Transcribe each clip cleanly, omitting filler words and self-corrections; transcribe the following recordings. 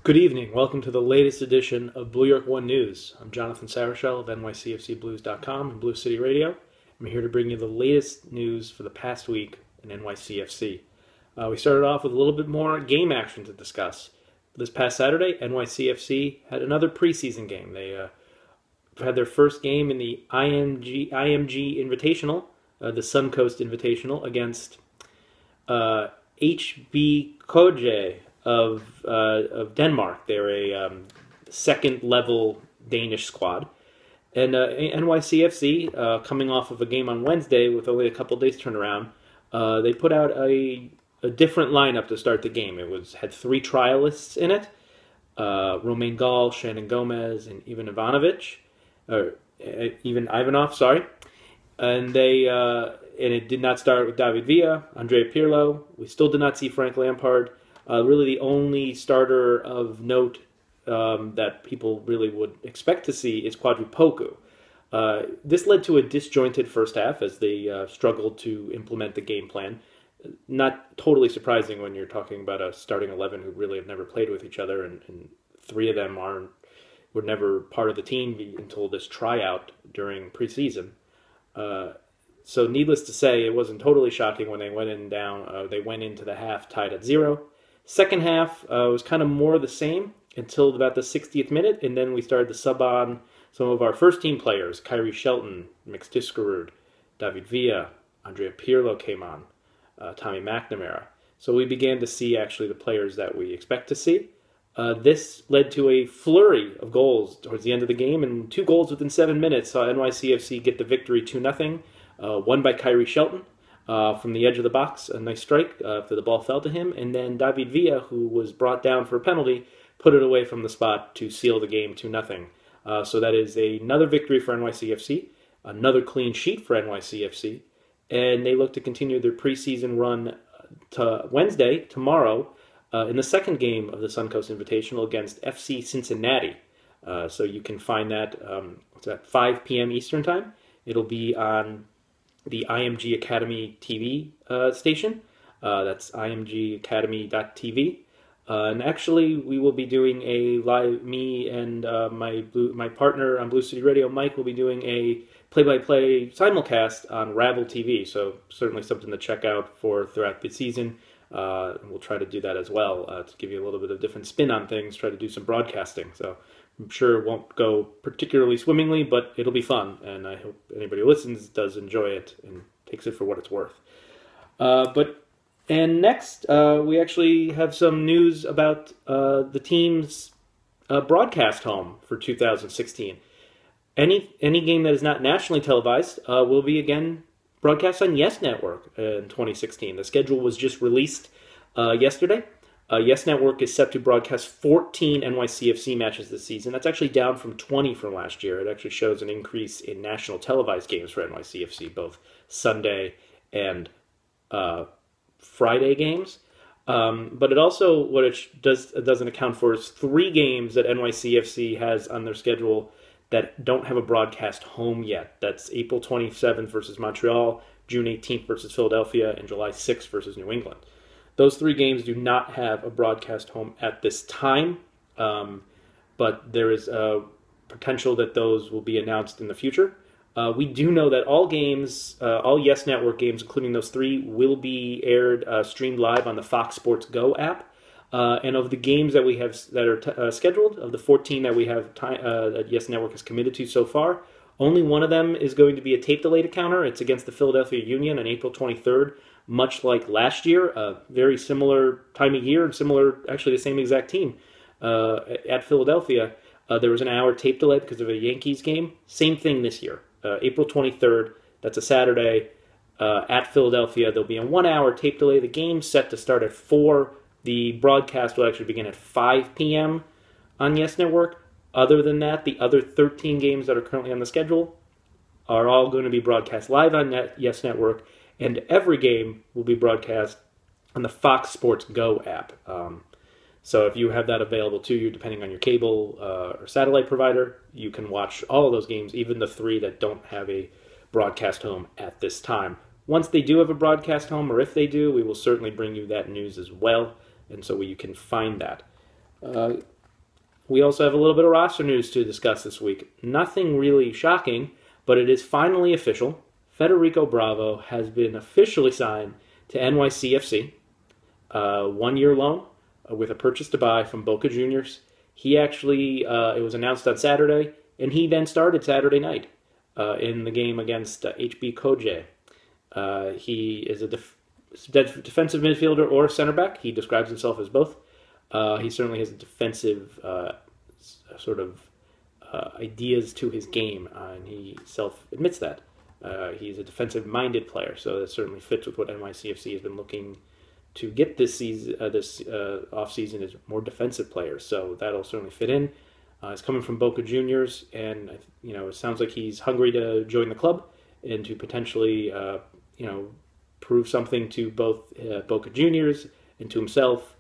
Good evening. Welcome to the latest edition of Blue York One News. I'm Jonathan Sauerschell of NYCFCBlues.com and Blue City Radio. I'm here to bring you the latest news for the past week in NYCFC. We started off with a little bit more game action to discuss. This past Saturday, NYCFC had another preseason game. They had their first game in the IMG Invitational, the Suncoast Invitational, against HB Koje of Denmark. They're a second-level Danish squad. And NYCFC, coming off of a game on Wednesday with only a couple days turnaround, they put out a different lineup to start the game. It had three trialists in it, Romain Gall, Shannon Gomez, and Ivanov, sorry. And it did not start with David Villa, Andrea Pirlo. We still did not see Frank Lampard. Really the only starter of note that people really would expect to see is Kwadwo Poku. This led to a disjointed first half as they struggled to implement the game plan. Not totally surprising when you're talking about a starting 11 who really have never played with each other, and three of them were never part of the team until this tryout during preseason. So needless to say, it wasn't totally shocking when they went into the half tied at 0. Second half was kind of more the same until about the 60th minute, and then we started to sub on some of our first-team players. Kyrie Shelton, Mix Diskerud, David Villa, Andrea Pirlo came on, Tommy McNamara. So we began to see actually the players that we expect to see. This led to a flurry of goals towards the end of the game, and 2 goals within 7 minutes saw NYCFC get the victory 2-0, one by Kyrie Shelton. From the edge of the box, a nice strike after the ball fell to him, and then David Villa, who was brought down for a penalty, put it away from the spot to seal the game 2-0. So that is another victory for NYCFC, another clean sheet for NYCFC, and they look to continue their preseason run to Wednesday, tomorrow, in the second game of the Suncoast Invitational against FC Cincinnati. So you can find that it's at 5 p.m. Eastern Time. It'll be on the IMG Academy TV station. That's imgacademy.tv. And actually, we will be doing a live, me and my partner on Blue City Radio, Mike, will be doing a play-by-play simulcast on Rabble TV. So certainly something to check out for throughout the season. And we'll try to do that as well to give you a little bit of different spin on things, try to do some broadcasting. So I'm sure it won't go particularly swimmingly, but it'll be fun, and I hope anybody who listens does enjoy it and takes it for what it's worth. And next, we actually have some news about the team's broadcast home for 2016. Any game that is not nationally televised will be again broadcast on Yes Network in 2016. The schedule was just released yesterday. Yes Network is set to broadcast 14 NYCFC matches this season. That's actually down from 20 from last year. It actually shows an increase in national televised games for NYCFC, both Sunday and Friday games. But it also, what it doesn't account for is 3 games that NYCFC has on their schedule that don't have a broadcast home yet. That's April 27th versus Montreal, June 18th versus Philadelphia, and July 6th versus New England. Those 3 games do not have a broadcast home at this time, but there is a potential that those will be announced in the future. We do know that all games, all Yes Network games, including those 3, will be aired, streamed live on the Fox Sports Go app. And of the games that we have that are scheduled, of the 14 that we have that Yes Network has committed to so far, only one of them is going to be a tape-delayed encounter. It's against the Philadelphia Union on April 23rd. Much like last year, a very similar time of year and similar, actually the same exact team at Philadelphia. There was an hour tape delay because of a Yankees game. Same thing this year. April 23rd, that's a Saturday, at Philadelphia. There'll be a 1-hour tape delay. The game's set to start at 4. The broadcast will actually begin at 5 p.m. on Yes Network. Other than that, the other 13 games that are currently on the schedule are all going to be broadcast live on Yes Network, and every game will be broadcast on the Fox Sports Go app. So if you have that available to you, depending on your cable or satellite provider, you can watch all of those games, even the 3 that don't have a broadcast home at this time. Once they do have a broadcast home, or if they do, we will certainly bring you that news as well, and so you can find that. We also have a little bit of roster news to discuss this week. Nothing really shocking, but it is finally official. Federico Bravo has been officially signed to NYCFC, 1-year loan with a purchase to buy from Boca Juniors. He actually, it was announced on Saturday, and he then started Saturday night in the game against HB Koje. He is a defensive midfielder or center back. He describes himself as both. He certainly has a defensive ideas to his game, and he self-admits that. He's a defensive-minded player, so that certainly fits with what NYCFC has been looking to get this season, off-season, is more defensive players. So that'll certainly fit in. He's coming from Boca Juniors, and it sounds like he's hungry to join the club and to potentially, prove something to both Boca Juniors and to himself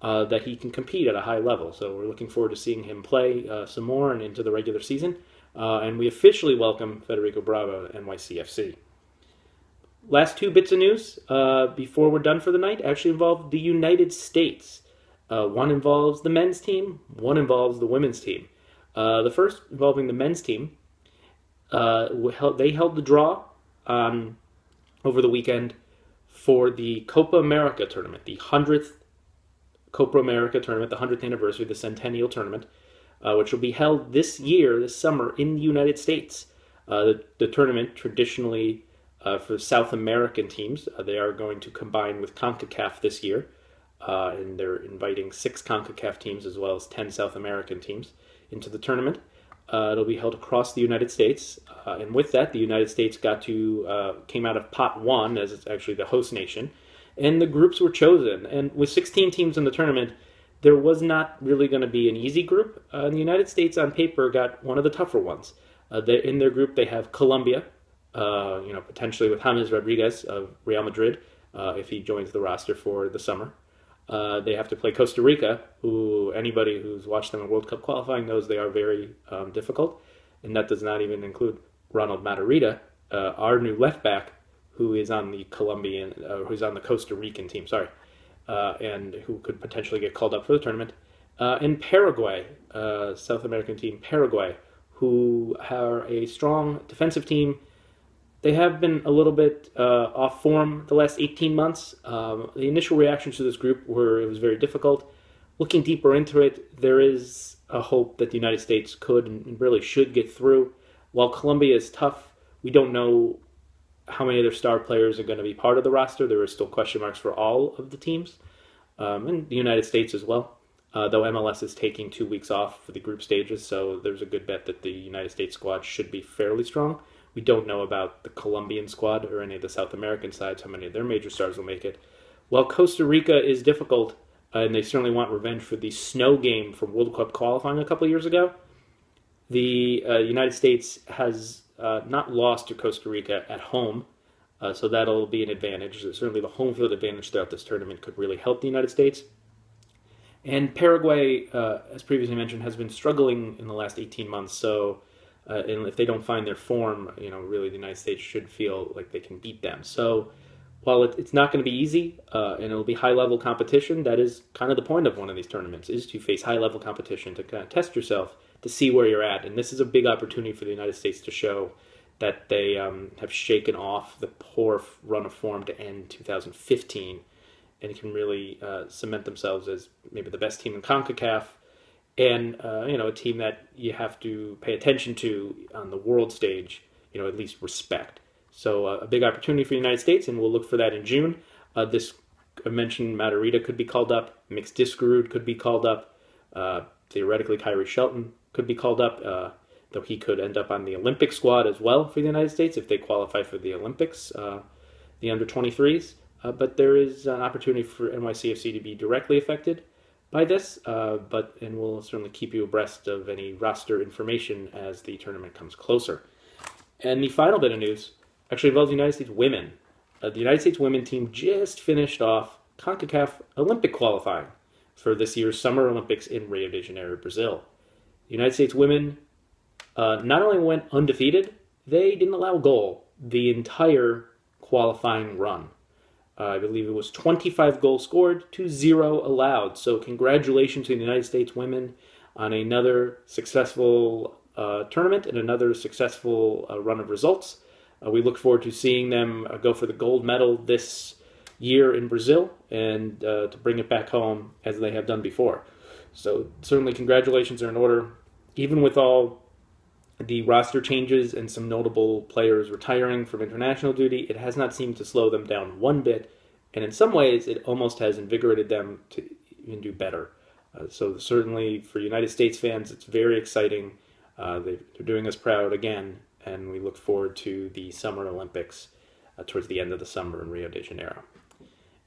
that he can compete at a high level. So we're looking forward to seeing him play some more and into the regular season. And we officially welcome Federico Bravo to NYCFC. Last two bits of news before we're done for the night actually involve the United States. One involves the men's team, one involves the women's team. The first involving the men's team, they held the draw over the weekend for the Copa America tournament, the 100th Copa America tournament, the 100th anniversary, the Centennial Tournament, which will be held this summer in the United States. The tournament, traditionally for South American teams, they are going to combine with CONCACAF this year, and they're inviting 6 CONCACAF teams as well as 10 South American teams into the tournament. It'll be held across the United States, and with that, the United States came out of Pot 1 as it's actually the host nation, and the groups were chosen. And with 16 teams in the tournament, there was not really going to be an easy group. The United States, on paper, got one of the tougher ones. In their group, they have Colombia, potentially with James Rodriguez of Real Madrid, if he joins the roster for the summer. They have to play Costa Rica, who anybody who's watched them in World Cup qualifying knows they are very difficult. And that does not even include Ronald Matarrita, our new left back, who is on the Costa Rican team, and who could potentially get called up for the tournament. And Paraguay, South American team Paraguay, who are a strong defensive team. They have been a little bit off form the last 18 months. The initial reactions to this group were it was very difficult. Looking deeper into it, there is a hope that the United States could and really should get through. While Colombia is tough, we don't know how many of their star players are going to be part of the roster. There are still question marks for all of the teams, and the United States as well. Though MLS is taking 2 weeks off for the group stages, so there's a good bet that the United States squad should be fairly strong. We don't know about the Colombian squad or any of the South American sides, how many of their major stars will make it. While Costa Rica is difficult, and they certainly want revenge for the snow game from World Cup qualifying a couple of years ago, the United States has not lost to Costa Rica at home, so that'll be an advantage. Certainly the home field advantage throughout this tournament could really help the United States. And Paraguay, as previously mentioned, has been struggling in the last 18 months, so and if they don't find their form, really the United States should feel like they can beat them. So while it's not going to be easy, and it'll be high-level competition, that is kind of the point of one of these tournaments, is to face high-level competition, to kind of test yourself, to see where you're at. And this is a big opportunity for the United States to show that they have shaken off the poor run of form to end 2015 and can really cement themselves as maybe the best team in CONCACAF, and a team that you have to pay attention to on the world stage, at least respect. So a big opportunity for the United States, and we'll look for that in June. I mentioned Matarrita could be called up, Mix Diskerud could be called up, theoretically Kyrie Shelton could be called up, though he could end up on the Olympic squad as well for the United States if they qualify for the Olympics, the under-23s. But there is an opportunity for NYCFC to be directly affected by this, and we'll certainly keep you abreast of any roster information as the tournament comes closer. And the final bit of news actually involves the United States women. The United States women team just finished off CONCACAF Olympic qualifying for this year's Summer Olympics in Rio de Janeiro, Brazil. The United States women not only went undefeated, they didn't allow a goal the entire qualifying run. I believe it was 25 goals scored to 0 allowed. So congratulations to the United States women on another successful tournament and another successful run of results. We look forward to seeing them go for the gold medal this year in Brazil and to bring it back home as they have done before. So certainly congratulations are in order. Even with all the roster changes and some notable players retiring from international duty, it has not seemed to slow them down one bit, and in some ways it almost has invigorated them to even do better. So certainly for United States fans, it's very exciting. They're doing us proud again, and we look forward to the Summer Olympics towards the end of the summer in Rio de Janeiro.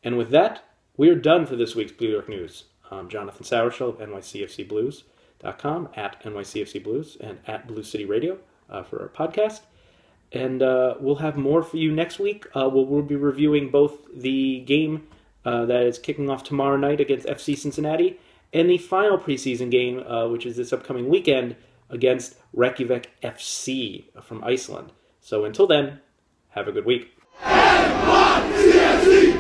And with that, we're done for this week's Blue York News. I'm Jonathan Sauerschell of NYCFCBlues.com, at NYCFC Blues, and at Blue City Radio for our podcast. And we'll have more for you next week. We'll be reviewing both the game that is kicking off tomorrow night against FC Cincinnati and the final preseason game, which is this upcoming weekend, against Reykjavik FC from Iceland. So until then, have a good week. NYCFC!